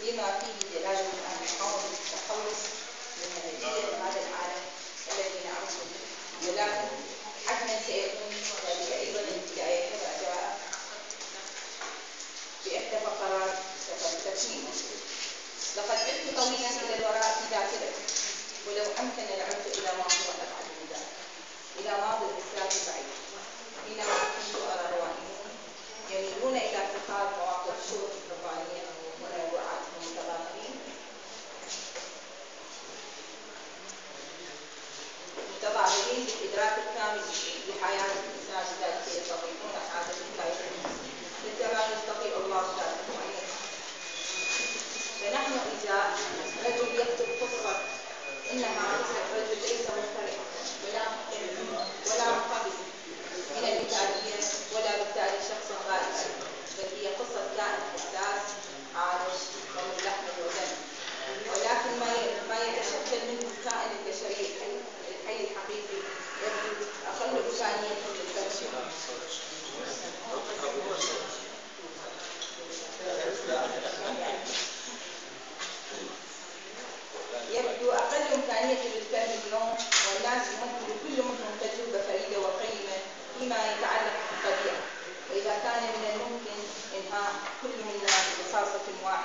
بما فيه دلالة أن نحاول التخلص من نتيجة هذا العالم الذي نعرفه، ولكن حتما سيكون ذلك أيضا البداية كما جاء بإحدى فقرات التصميم. لقد عدت طويلا إلى الوراء في ذاكرتي، ولو أمكن لعدت إلى ماضي وأبعد من ذلك، إلى ماضي الإسلام البعيد، حينما كنت أرى روائيين يميلون إلى اتخاذ مواقف الشروط الربانية وموضوعاتهم متضاربين بالإدراك الكامل لحياة الإنسان بذلك يستطيعون حاجة الكائن مثل ما يستطيع الله ذاته أن يفعل. فنحن إذا رجل يكتب قصة إنها قصة رجل ليس مختلفا ولا مقابل من المثالية ولا بالتالي شخص غائب، بل هي قصة كائن حساس عايش ومن لحم ودم، ولكن ما يتشكل منه الكائن البشري الحي الحقيقي يبدو أقل إمكانية للترجمة. يبدو أقل إمكانية للفهم اليوم، والناس يمثل كل منهم تجربة فريدة وقيمة فيما يتعلق بالطبيعة، وإذا كان من الممكن إنهاء كل منا برصاصة واحدة